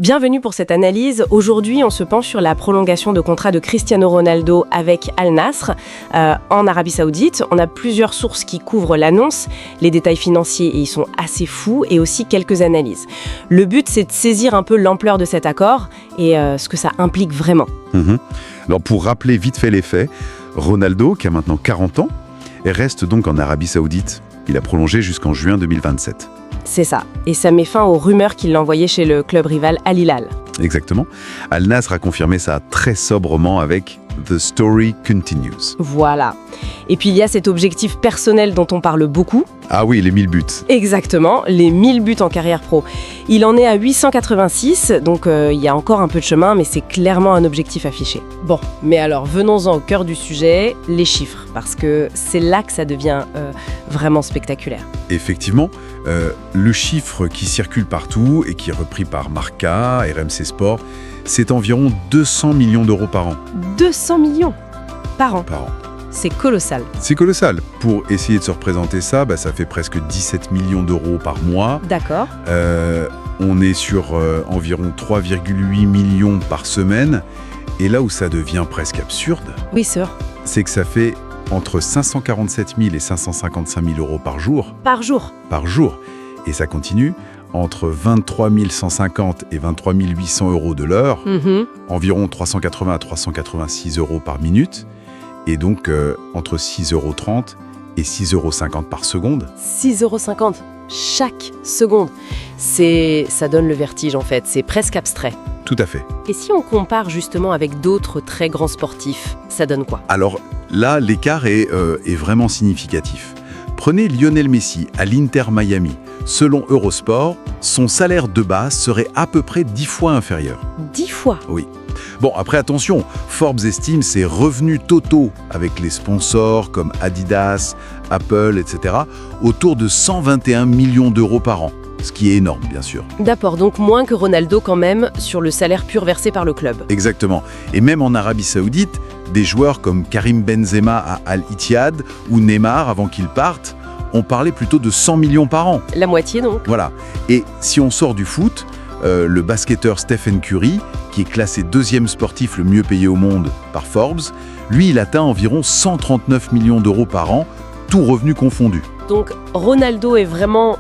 Bienvenue pour cette analyse. Aujourd'hui, on se penche sur la prolongation de contrat de Cristiano Ronaldo avec Al Nassr en Arabie Saoudite. On a plusieurs sources qui couvrent l'annonce, les détails financiers, et ils sont assez fous, et aussi quelques analyses. Le but, c'est de saisir un peu l'ampleur de cet accord et ce que ça implique vraiment. Alors pour rappeler vite fait les faits, Ronaldo, qui a maintenant 40 ans, reste donc en Arabie Saoudite. Il a prolongé jusqu'en juin 2027. C'est ça. Et ça met fin aux rumeurs qu'il l'envoyait chez le club rival Al Hilal. Exactement. Al Nassr a confirmé ça très sobrement avec « The story continues ». Voilà. Et puis il y a cet objectif personnel dont on parle beaucoup. Ah oui, les 1000 buts. Exactement, les 1000 buts en carrière pro. Il en est à 886, donc il y a encore un peu de chemin, mais c'est clairement un objectif affiché. Bon, mais alors venons-en au cœur du sujet, les chiffres, parce que c'est là que ça devient vraiment spectaculaire. Effectivement, le chiffre qui circule partout et qui est repris par Marca, RMC Sport, c'est environ 200 millions d'euros par an. 200 millions par an. Par an. C'est colossal. C'est colossal. Pour essayer de se représenter ça, ça fait presque 17 millions d'euros par mois. D'accord. On est sur environ 3,8 millions par semaine. Et là où ça devient presque absurde, Oui, sir. c'est que ça fait entre 547 000 et 555 000 euros par jour. Par jour. Par jour. Et ça continue entre 23 150 et 23 800 euros de l'heure, environ 380 à 386 euros par minute. Et donc, entre 6,30 € et 6,50 € par seconde. 6,50 € chaque seconde. Ça donne le vertige en fait, c'est presque abstrait. Tout à fait. Et si on compare justement avec d'autres très grands sportifs, ça donne quoi? Alors là, l'écart est vraiment significatif. Prenez Lionel Messi à l'Inter Miami. Selon Eurosport, son salaire de base serait à peu près 10 fois inférieur. 10 fois? Oui. Bon, après, attention, Forbes estime ses revenus totaux avec les sponsors comme Adidas, Apple, etc., autour de 121 millions d'euros par an, ce qui est énorme, bien sûr. D'accord, donc moins que Ronaldo quand même sur le salaire pur versé par le club. Exactement. Et même en Arabie Saoudite, des joueurs comme Karim Benzema à Al Ittihad ou Neymar, avant qu'ils partent, ont parlé plutôt de 100 millions par an. La moitié donc. Voilà. Et si on sort du foot, le basketteur Stephen Curry, qui est classé deuxième sportif le mieux payé au monde par Forbes, lui, il atteint environ 139 millions d'euros par an, tout revenu confondu. Donc Ronaldo est vraiment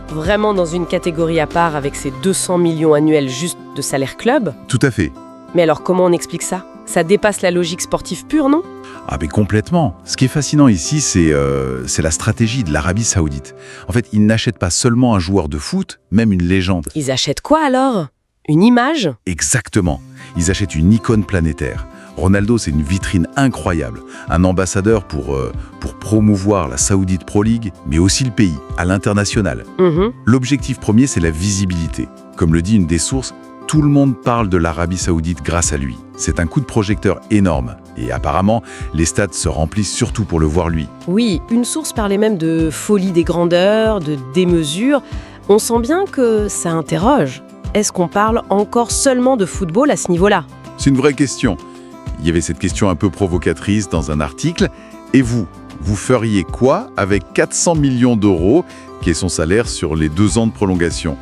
dans une catégorie à part avec ses 200 millions annuels juste de salaire club. Tout à fait. Mais alors comment on explique ça? Ça dépasse la logique sportive pure, non? Ah mais complètement. Ce qui est fascinant ici, c'est la stratégie de l'Arabie Saoudite. En fait, ils n'achètent pas seulement un joueur de foot, même une légende. Ils achètent quoi alors? Une image? Exactement. Ils achètent une icône planétaire. Ronaldo, c'est une vitrine incroyable. Un ambassadeur pour promouvoir la Saoudite Pro League, mais aussi le pays, à l'international. L'objectif premier, c'est la visibilité. Comme le dit une des sources, tout le monde parle de l'Arabie Saoudite grâce à lui. C'est un coup de projecteur énorme. Et apparemment, les stades se remplissent surtout pour le voir lui. Oui, une source parlait même de folie des grandeurs, de démesure. On sent bien que ça interroge. Est-ce qu'on parle encore seulement de football à ce niveau-là? C'est une vraie question. Il y avait cette question un peu provocatrice dans un article. Et vous feriez quoi avec 400 millions d'euros, qui est son salaire sur les 2 ans de prolongation?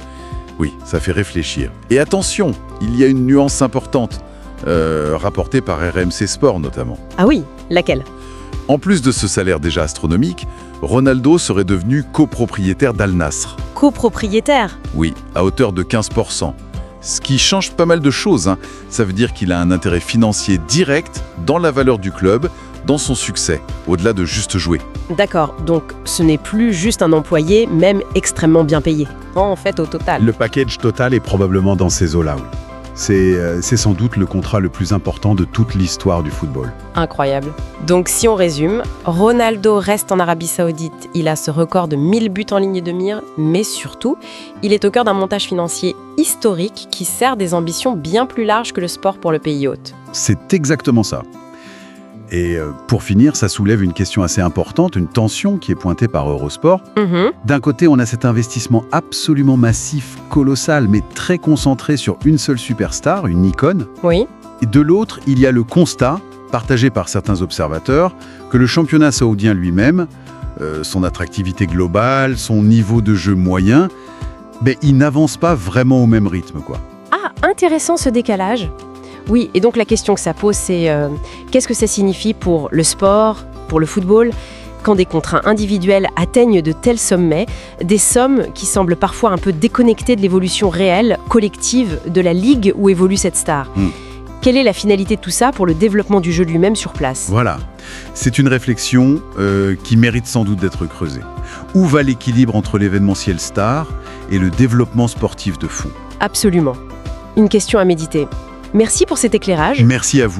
Oui, ça fait réfléchir. Et attention, il y a une nuance importante, rapportée par RMC Sport notamment. Ah oui, laquelle? En plus de ce salaire déjà astronomique, Ronaldo serait devenu copropriétaire d'Al Nassr. Copropriétaire? Oui, à hauteur de 15%. Ce qui change pas mal de choses. Ça veut dire qu'il a un intérêt financier direct dans la valeur du club, dans son succès, au-delà de juste jouer. D'accord, donc ce n'est plus juste un employé, même extrêmement bien payé. En fait, au total. Le package total est probablement dans ces eaux-là, oui. C'est sans doute le contrat le plus important de toute l'histoire du football. Incroyable. Donc si on résume, Ronaldo reste en Arabie Saoudite, il a ce record de 1000 buts en ligne de mire, mais surtout, il est au cœur d'un montage financier historique qui sert des ambitions bien plus larges que le sport pour le pays hôte. C'est exactement ça. Et pour finir, ça soulève une question assez importante, une tension qui est pointée par Eurosport. D'un côté, on a cet investissement absolument massif, colossal, mais très concentré sur une seule superstar, une icône. Oui. Et de l'autre, il y a le constat, partagé par certains observateurs, que le championnat saoudien lui-même, son attractivité globale, son niveau de jeu moyen, il n'avance pas vraiment au même rythme, quoi. Ah, intéressant ce décalage. Oui, et donc la question que ça pose, c'est qu'est-ce que ça signifie pour le sport, pour le football, quand des contrats individuels atteignent de tels sommets, des sommes qui semblent parfois un peu déconnectées de l'évolution réelle, collective, de la ligue où évolue cette star. Quelle est la finalité de tout ça pour le développement du jeu lui-même sur place? Voilà, c'est une réflexion qui mérite sans doute d'être creusée. Où va l'équilibre entre l'événementiel star et le développement sportif de fond? Absolument. Une question à méditer. Merci pour cet éclairage. Merci à vous.